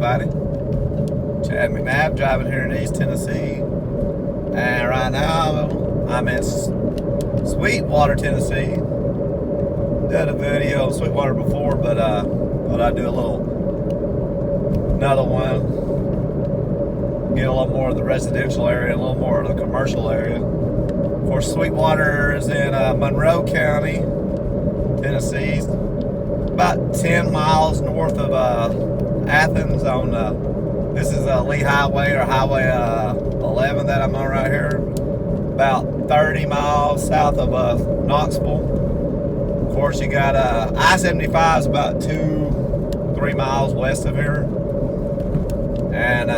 everybody. Chad McNabb driving here in East Tennessee. And right now, I'm in Sweetwater, Tennessee. Did a video of Sweetwater before, but thought I'd do another one. Get a little more of the residential area, a little more of the commercial area. Of course, Sweetwater is in Monroe County, Tennessee. About 10 miles north of Athens on this is Lee Highway or Highway 11 that I'm on right here. About 30 miles south of Knoxville. Of course, you got I-75 is about 2-3 miles west of here, and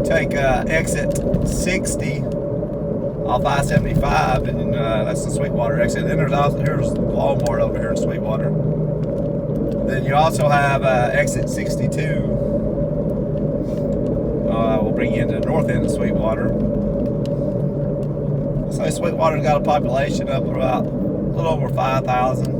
take exit 60 off I-75, and that's the Sweetwater exit. Then here's Walmart over here in Sweetwater. Then you also have exit 62. Will bring you into the north end of Sweetwater. So Sweetwater's got a population of about a little over 5,000.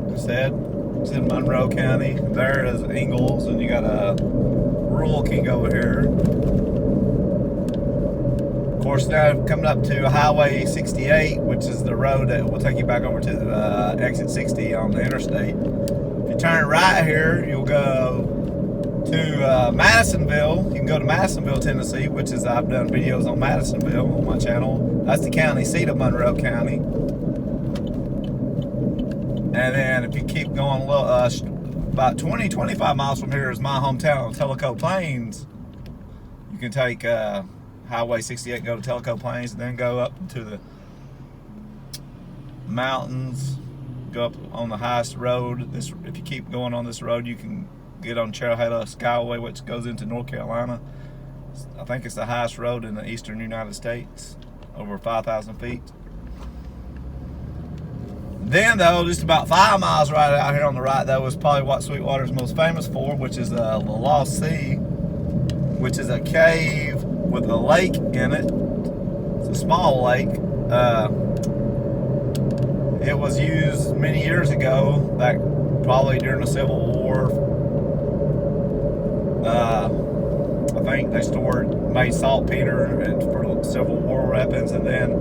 Like I said, it's in Monroe County. There is Ingalls, and you got a Rural King over here. Of course, now coming up to Highway 68, which is the road that will take you back over to the exit 60 on the interstate. If you turn right here, you'll go to Madisonville. You can go to Madisonville, Tennessee, which is, I've done videos on Madisonville on my channel. That's the county seat of Monroe County. And then if you keep going a little, about 20-25 miles from here is my hometown of Tellico Plains. You can take Highway 68, go to Tellico Plains, and then go up to the mountains, go up on the highest road. If you keep going on this road, you can get on Cherahela Skyway, which goes into North Carolina. I think it's the highest road in the eastern United States, over 5,000 feet. Then, though, just about 5 miles right out here on the right, though, is probably what Sweetwater's most famous for, which is the Lost Sea, which is a cave with a lake in it. It's a small lake. It was used many years ago, back probably during the Civil War. I think they made saltpeter for Civil War weapons, and then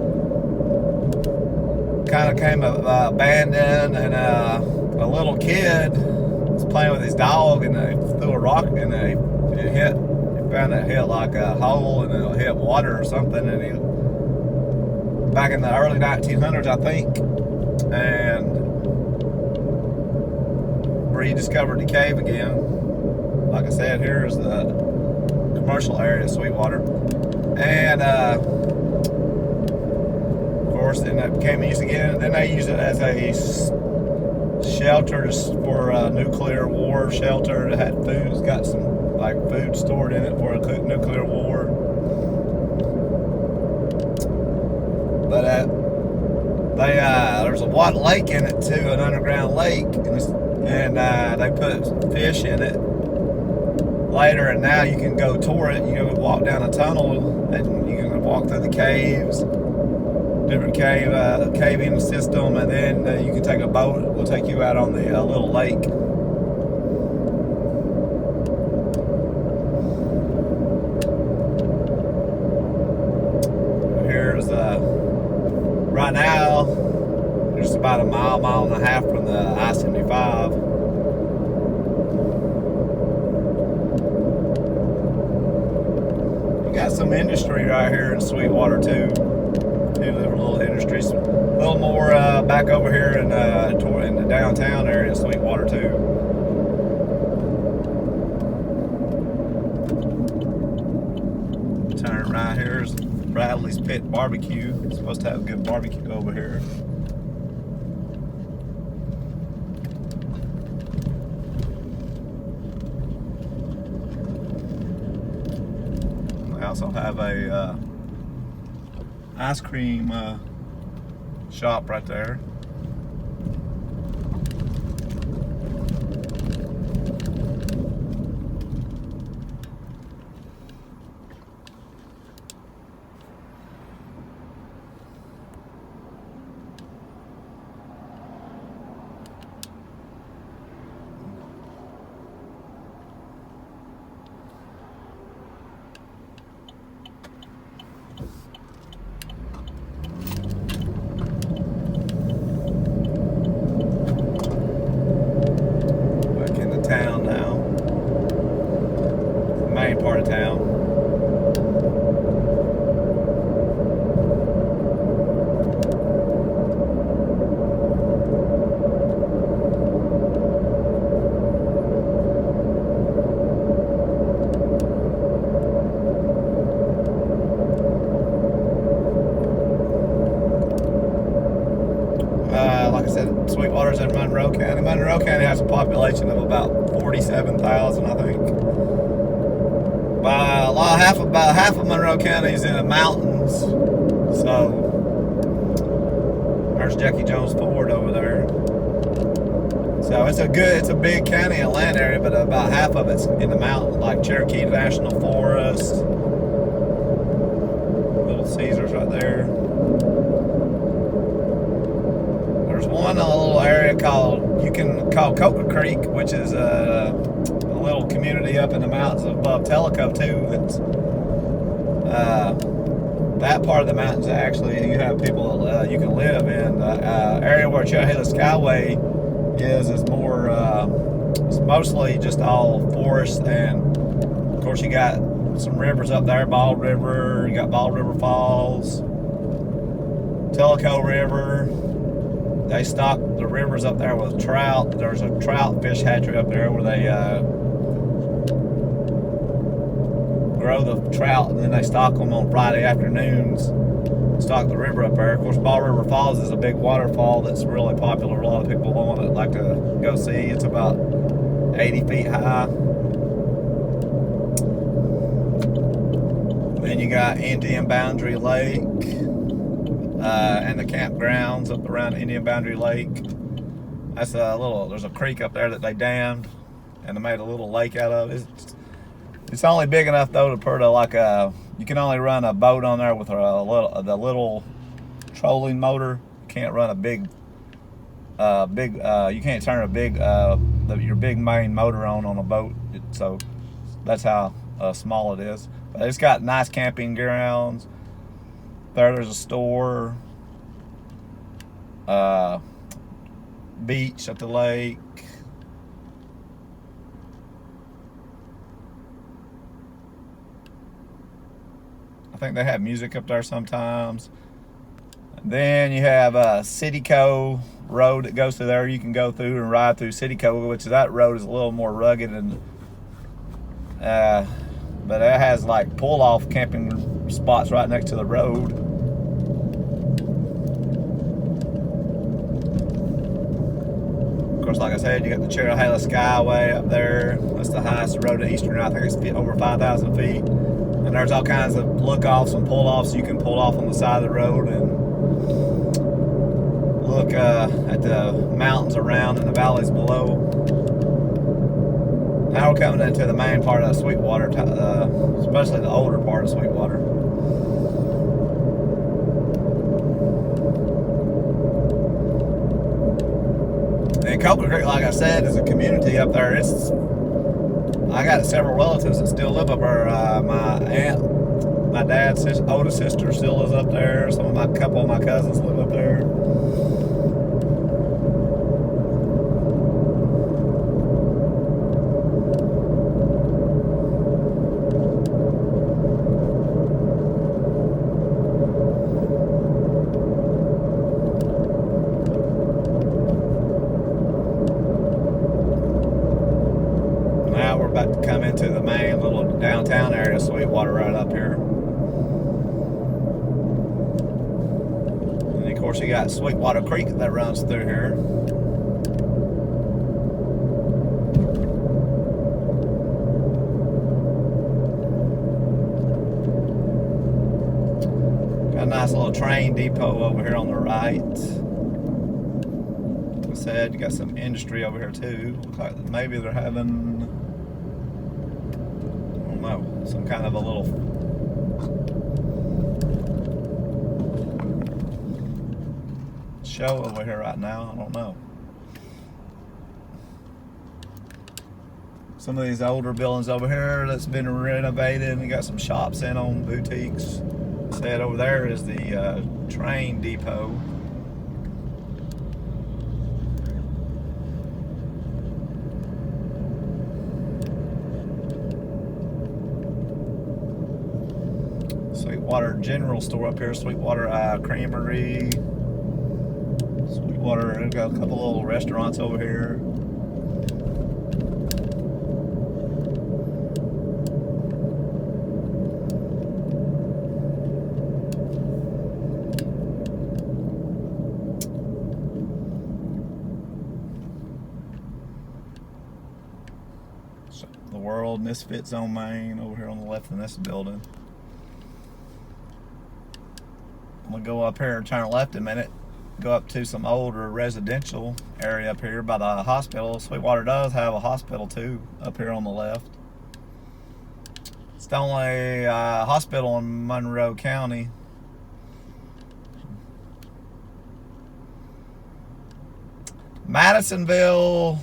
kind of came abandoned, and a little kid was playing with his dog, and they threw a rock, and it found it hit like a hole, and it hit water or something, and back in the early 1900s, I think, and rediscovered the cave again. Like I said, here's the commercial area of Sweetwater, and and that became used again. Then they used it as a shelter for a nuclear war shelter. It had food. It's got some like food stored in it for a nuclear war. But there's a lake in it too, an underground lake, and they put fish in it later. And now you can go tour it. You can walk down a tunnel, and you can walk through the caves. Different caving system, and then you can take a boat. It will take you out on the little lake. Here's right now, just about a mile and a half from the I-75. You got some industry right here in Sweetwater too. Little industries, a little more back over here in the downtown area of Sweetwater too. Turn right here is Bradley's Pit Barbecue. It's supposed to have good barbecue over here. They also have a ice cream shop right there. Sweetwater's in Monroe County. Monroe County has a population of about 47,000, I think. About half of Monroe County is in the mountains. So there's Jackie Jones Ford over there. So it's a big county and land area, but about half of it's in the mountain, like Cherokee National Forest, Little Caesars right there. There's one little area called Coca Creek, which is a little community up in the mountains above Tellico too. It's that part of the mountains actually you have people you can live in. Area where Chehalis Skyway is more it's mostly just all forest, and of course you got some rivers up there. Bald River, you got Bald River Falls, Tellico River. They stock the rivers up there with trout. There's a trout fish hatchery up there where they grow the trout, and then they stock them on Friday afternoons. Stock the river up there. Of course, Bald River Falls is a big waterfall that's really popular. A lot of people want to like to go see. It's about 80 feet high. Then you got Indian Boundary Lake and the campgrounds up around Indian Boundary Lake. That's there's a creek up there that they dammed, and they made a little lake out of it. It's only big enough though to put you can only run a boat on there with the little trolling motor. You can't run a big you can't turn a big your big main motor on a boat. So that's how small it is. But it's got nice camping grounds. There's a store, beach at the lake. I think they have music up there sometimes. And then you have Cityco Road that goes through there. You can go through and ride through Cityco, which that road is a little more rugged, and but it has like pull-off camping spots right next to the road. Of course, like I said, you got the Chehalis Skyway up there. That's the highest road in Eastern. I think it's over 5,000 feet. And there's all kinds of look-offs and pull-offs. You can pull off on the side of the road and look at the mountains around and the valleys below. Now we're coming into the main part of Sweetwater, especially the older part of Sweetwater. And Coca Creek, like I said, is a community up there. I got several relatives that still live up there. My aunt, my dad's oldest sister still lives up there. A couple of my cousins live up there. About to come into the main little downtown area of Sweetwater right up here. And of course you got Sweetwater Creek that runs through here. Got a nice little train depot over here on the right. Like I said, you got some industry over here too. Looks like maybe they're having some kind of a little show over here right now. I don't know. Some of these older buildings over here that's been renovated, and you got some shops in them, boutiques. Said over there is the train depot. Sweetwater General Store up here, Sweetwater Creamery, Sweetwater. We've got a couple little restaurants over here. World, Misfits on Main, over here on the left in this building. I'm gonna go up here and turn left a minute, go up to some older residential area up here by the hospital. Sweetwater does have a hospital too, up here on the left. It's the only hospital in Monroe County. Madisonville,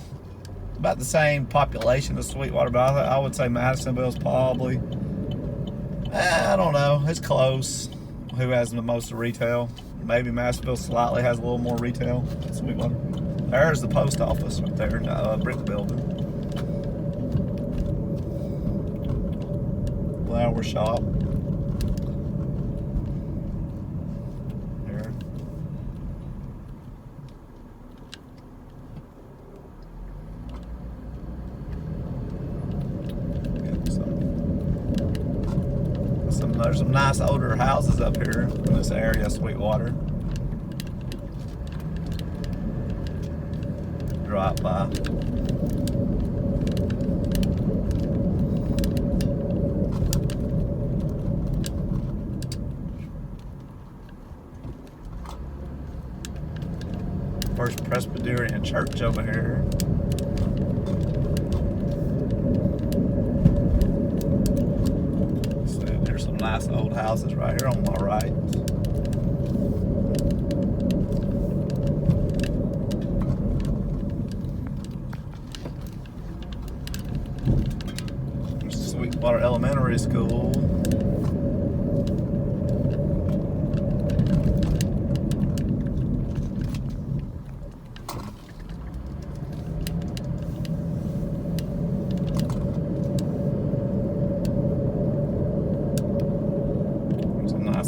about the same population as Sweetwater, but I would say Madisonville's probably, I don't know, it's close. Who has the most retail? Maybe Madisonville slightly has a little more retail than Sweetwater. There's the post office right there in the brick building. Flower shop. Here. There's some nice older houses up here in this area of Sweetwater. Drive by. First Presbyterian Church over here. There's some nice old houses right here on my right. There's Sweetwater Elementary School.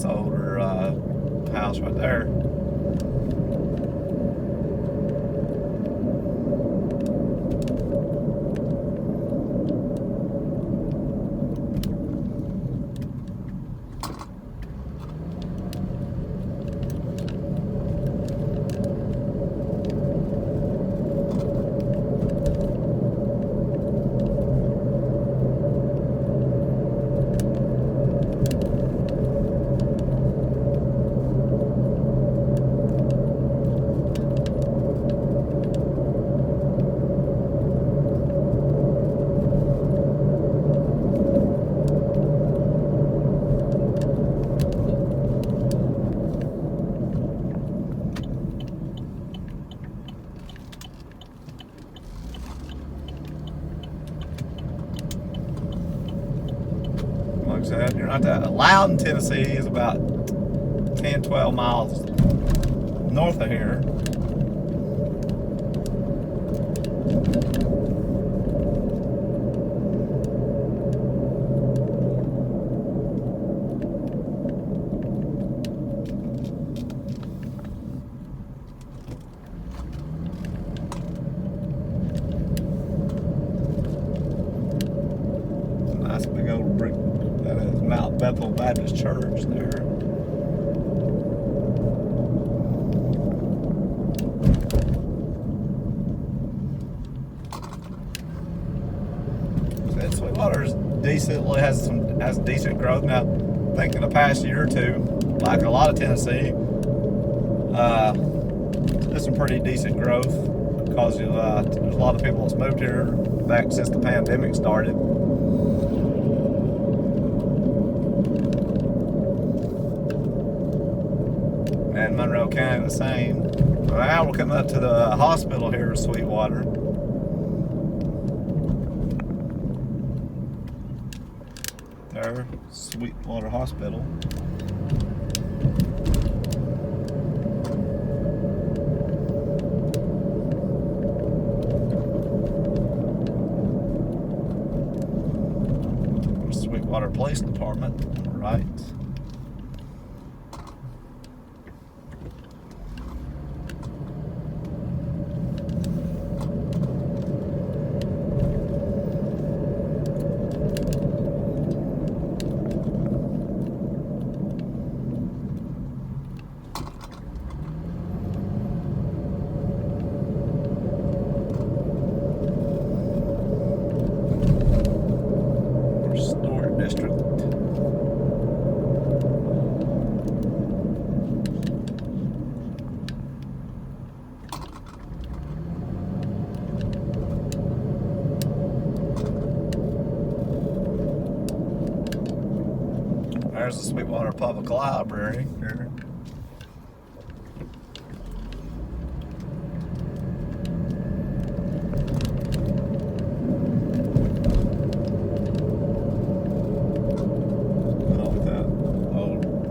Older house right there. You're not that. Loudon, Tennessee is about 10, 12 miles north of here. Nice big old brick. That is Mount Bethel Baptist Church there. Sweetwater's decently has decent growth now. I think in the past year or two, like a lot of Tennessee, there's some pretty decent growth because there's a lot of people that's moved here back since the pandemic started. And Monroe County the same. Now we're coming up to the hospital here in Sweetwater. There, Sweetwater Hospital. Sweetwater Police Department, right? There's the Sweetwater Public Library here.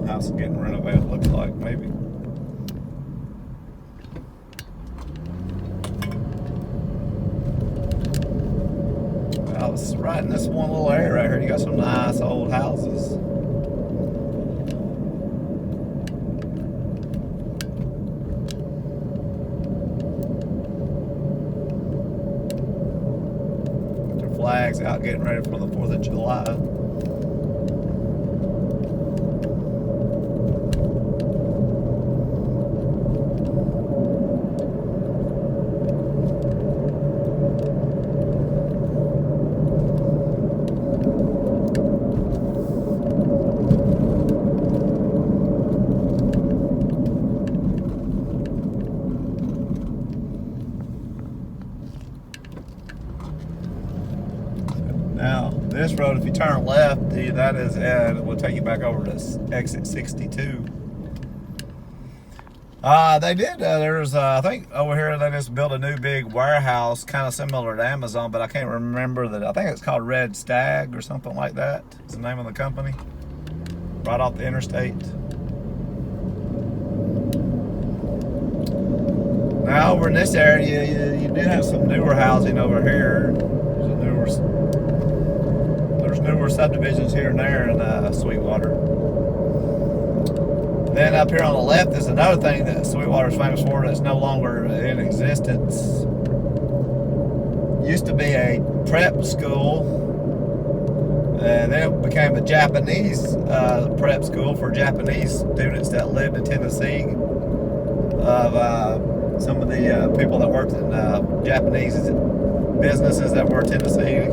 House is getting renovated, looks like, maybe. Well, it's right in this one little area right here. You got some nice old houses. Their flags out getting ready for the 4th of July. Now, this road, if you turn left, that is, will take you back over to exit 62. They did, there's, I think over here they just built a new big warehouse, kind of similar to Amazon, but I can't remember that. I think it's called Red Stag or something like that. It's the name of the company. Right off the interstate. Now, over in this area, you do have some newer housing over here. There's newer subdivisions here and there in Sweetwater. Then up here on the left is another thing that Sweetwater is famous for that's no longer in existence. Used to be a prep school, and then it became a Japanese prep school for Japanese students that lived in Tennessee. Of some of the people that worked in Japanese businesses that were in Tennessee,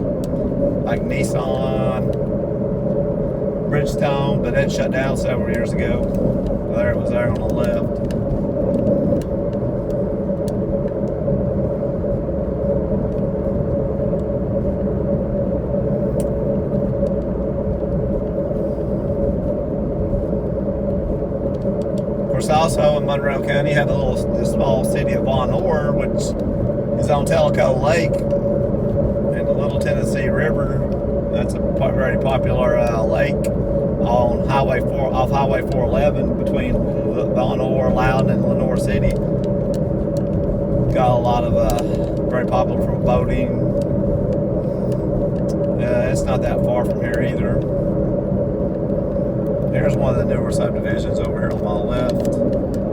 like Nissan, Bridgestone, but that shut down several years ago. There it was there on the left. Of course, also in Monroe County, you have the small city of Monroe, which is on Tellico Lake and the Little Tennessee River. That's a very popular lake on Highway 4, off Highway 411 between Monroe, Loudon, and Lenoir City. Got a lot of very popular for boating. It's not that far from here either. Here's one of the newer subdivisions over here on my left,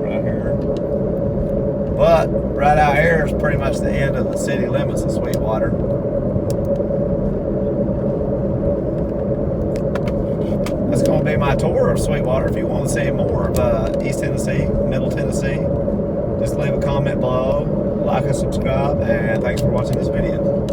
right here. But right out here is pretty much the end of the city limits of Sweetwater. That's going to be my tour of Sweetwater. If you want to see more of East Tennessee, Middle Tennessee, just leave a comment below, like and subscribe, and thanks for watching this video.